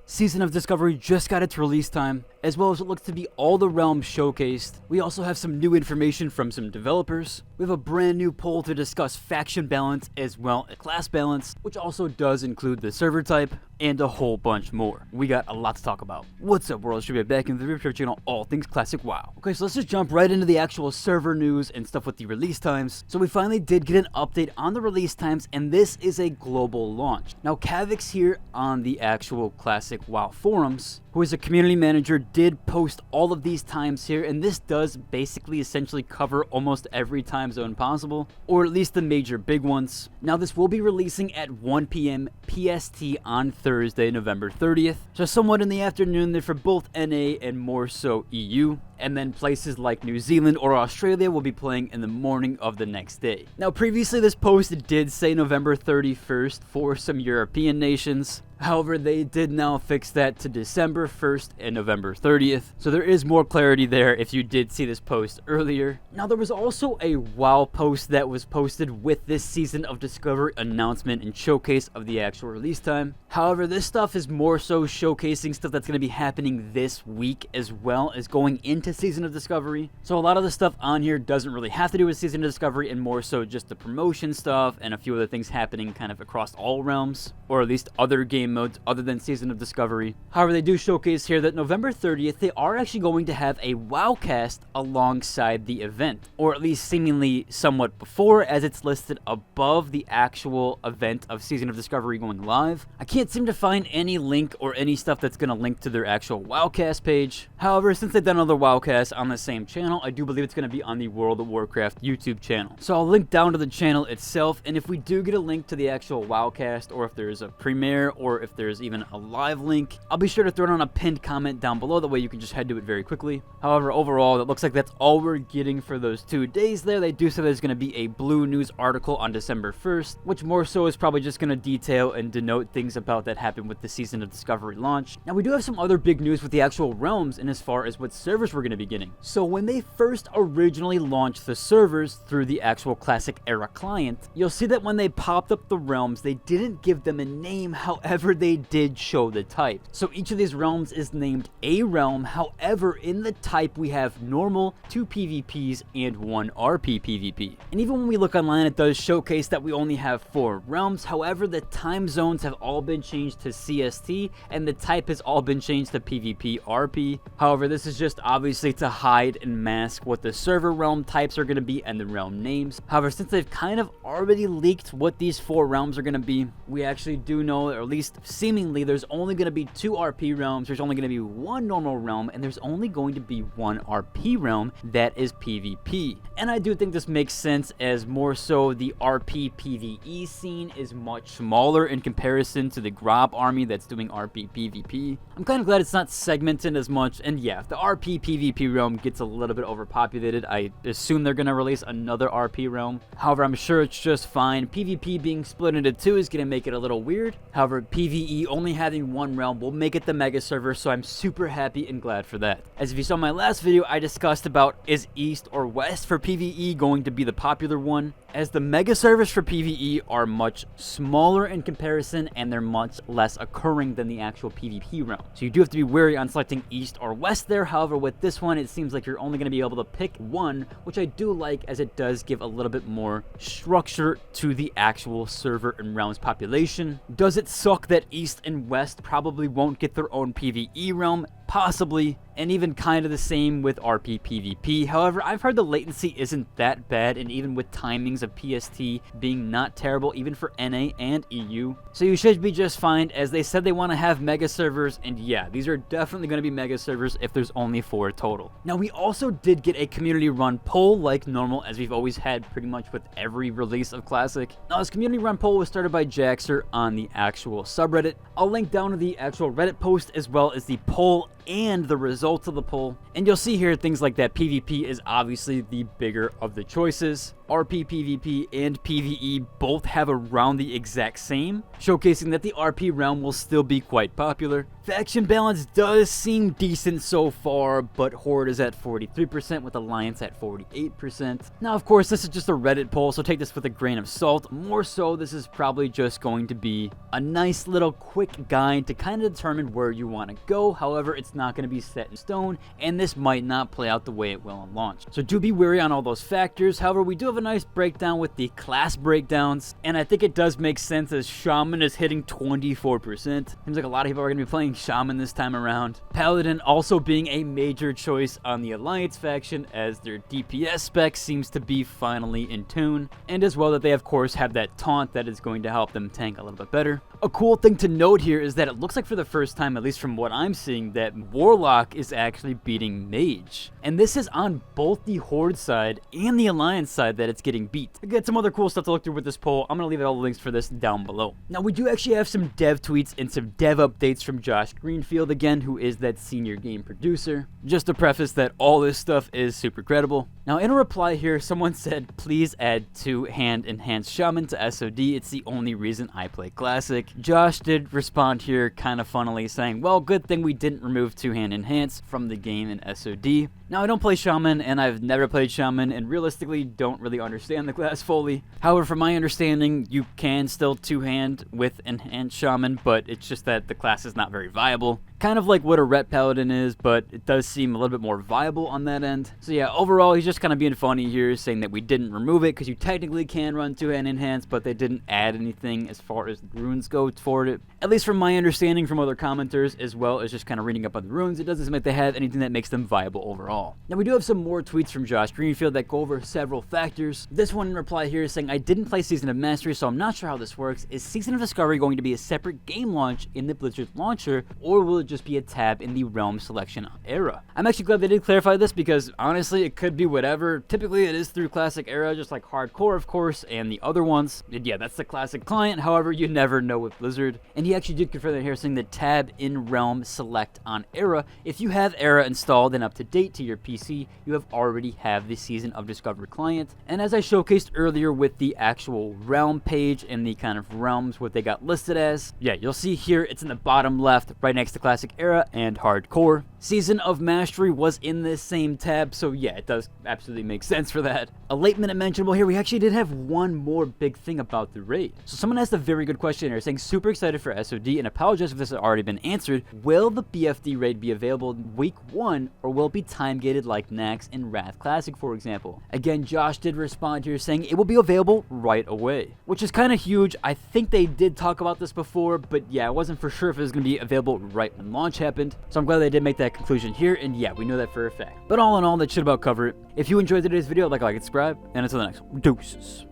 Season of Discovery just got its release time, as well as it looks to be all the realms showcased. We also have some new information from some developers. We have a brand new poll to discuss faction balance as well as class balance, which also does include the server type, and a whole bunch more. We got a lot to talk about. What's up, world? Should be back in the review channel, all things classic WoW. Okay, so let's just jump right into the actual server news and stuff with the release times. So we finally did get an update on the release times, and this is a global launch. Now, Kavix here on the actual classic WoW forums, who is a community manager, did post all of these times here, and this does basically essentially cover almost every time zone possible, or at least the major big ones. Now, this will be releasing at 1 p.m. PST on Thursday, November 30th, so somewhat in the afternoon there for both NA and more so EU. And then places like New Zealand or Australia will be playing in the morning of the next day. Now, previously this post did say November 31st for some European nations. However, they did now fix that to December 1st and November 30th. So there is more clarity there if you did see this post earlier. Now, there was also a WoW post that was posted with this Season of Discovery announcement and showcase of the actual release time. However, this stuff is more so showcasing stuff that's going to be happening this week as well as going into Season of Discovery. So a lot of the stuff on here doesn't really have to do with Season of Discovery and more so just the promotion stuff and a few other things happening kind of across all realms, or at least other game modes other than Season of Discovery. However, they do showcase here that November 30th they are actually going to have a WoWcast alongside the event, or at least seemingly somewhat before, as it's listed above the actual event of Season of Discovery going live. I can't seem to find any link or any stuff that's going to link to their actual WoWcast page. However, since they've done other WoWcasts on the same channel, I do believe it's going to be on the World of Warcraft YouTube channel. So I'll link down to the channel itself, and if we do get a link to the actual WoWcast, or if there's a premiere, or if there's even a live link, I'll be sure to throw it on a pinned comment down below. That way you can just head to it very quickly. However, overall, it looks like that's all we're getting for those 2 days there. They do say there's going to be a blue news article on December 1st, which more so is probably just going to detail and denote things about that happened with the Season of Discovery launch. Now, we do have some other big news with the actual realms and as far as what servers we're going to be getting. So when they first originally launched the servers through the actual Classic Era client, you'll see that when they popped up the realms, they didn't give them a name. However, they did show the type. So each of these realms is named a realm. However, in the type we have normal, 2 PvPs, and 1 RP PvP. And even when we look online, it does showcase that we only have 4 realms. However, the time zones have all been changed to CST, and the type has all been changed to PvP RP. However, this is just obviously to hide and mask what the server realm types are going to be and the realm names. However, since they've kind of already leaked what these 4 realms are going to be, we actually do know, or at least seemingly, there's only going to be 2 RP realms, there's only going to be 1 normal realm, and there's only going to be 1 RP realm that is PvP. And I do think this makes sense, as more so the RP PvE scene is much smaller in comparison to the Grob army that's doing RP PvP. I'm kind of glad it's not segmented as much, and yeah, if the RP PvP realm gets a little bit overpopulated, I assume they're going to release another RP realm. However, I'm sure it's just fine. PvP being split into 2 is going to make it a little weird. However, PvE only having 1 realm will make it the mega server, so I'm super happy and glad for that. As if you saw my last video, I discussed about is East or West for PvE going to be the popular one, as the mega servers for PvE are much smaller in comparison and they're much less occurring than the actual PvP realm. So you do have to be wary on selecting East or West there. However, with this one, it seems like you're only going to be able to pick 1, which I do like, as it does give a little bit more structure to the actual server and realms population. Does it suck that East and West probably won't get their own PvE realm? Possibly, and even kind of the same with RP PvP. However, I've heard the latency isn't that bad, and even with timings of PST being not terrible even for NA and EU. So you should be just fine, as they said they want to have mega servers, and yeah, these are definitely going to be mega servers if there's only 4 total. Now, we also did get a community run poll like normal, as we've always had pretty much with every release of Classic. Now, this community run poll was started by Jaxer on the actual subreddit. I'll link down to the actual Reddit post as well as the poll and the results of the poll, and you'll see here things like that PvP is obviously the bigger of the choices. RP, PvP, and PvE both have around the exact same, showcasing that the RP realm will still be quite popular. Faction balance does seem decent so far, but Horde is at 43% with Alliance at 48%. Now, of course, this is just a Reddit poll, so take this with a grain of salt. More so, this is probably just going to be a nice little quick guide to kind of determine where you want to go. However, it's not going to be set in stone, and this might not play out the way it will on launch. So do be wary on all those factors. However, we do have a nice breakdown with the class breakdowns, and I think it does make sense as Shaman is hitting 24%. Seems like a lot of people are going to be playing Shaman this time around. Paladin also being a major choice on the Alliance faction, as their DPS spec seems to be finally in tune, and as well that they of course have that taunt that is going to help them tank a little bit better. A cool thing to note here is that it looks like for the first time, at least from what I'm seeing, that Warlock is actually beating Mage. And this is on both the Horde side and the Alliance side that it's getting beat. Again, some other cool stuff to look through with this poll. I'm going to leave all the links for this down below. Now, we do actually have some dev tweets and some dev updates from Josh Greenfield again, who is that senior game producer. Just to preface that all this stuff is super credible. Now, in a reply here, someone said, please add 2-hand enhanced Shaman to SOD. It's the only reason I play Classic. Josh did respond here kind of funnily saying, well, good thing we didn't remove 2-hand enhance from the game in SOD. Now, I don't play Shaman, and I've never played Shaman, and realistically don't really understand the class fully. However, from my understanding, you can still 2-hand with enhanced Shaman, but it's just that the class is not very viable. Kind of like what a Ret Paladin is, but it does seem a little bit more viable on that end. So yeah, overall, he's just kind of being funny here, saying that we didn't remove it because you technically can run 2-hand enhance, but they didn't add anything as far as the runes go for it. At least from my understanding from other commenters, as well as just kind of reading up on the runes, it doesn't seem like they have anything that makes them viable overall. Now, we do have some more tweets from Josh Greenfield that go over several factors. This one in reply here is saying, I didn't play Season of Mastery, so I'm not sure how this works. Is Season of Discovery going to be a separate game launch in the Blizzard launcher, or will it just be a tab in the Realm selection era? I'm actually glad they did clarify this because honestly, it could be whatever. Typically, it is through Classic era, just like Hardcore, of course, and the other ones. And yeah, that's the Classic client. However, you never know with Blizzard. And he actually did confirm that here, saying the tab in Realm select on era. If you have era installed and up to date to your PC, you have already have the Season of Discovery client. And as I showcased earlier with the actual Realm page and the kind of realms, what they got listed as, yeah, you'll see here, it's in the bottom left, right next to Classic era and Hardcore. Season of Mastery was in this same tab, so yeah, it does absolutely make sense for that. A late minute mentionable here, we actually did have one more big thing about the raid. So someone asked a very good question here, saying super excited for SOD and apologize if this has already been answered. Will the BFD raid be available week 1, or will it be time gated like Nax and Wrath Classic, for example? Again, Josh did respond here saying it will be available right away, which is kind of huge. I think they did talk about this before, but yeah, I wasn't for sure if it was going to be available right when launch happened. So I'm glad they did make that conclusion here, and yeah, we know that for a fact. But all in all, that should about cover it. If you enjoyed today's video, like and subscribe, and until the next one, deuces.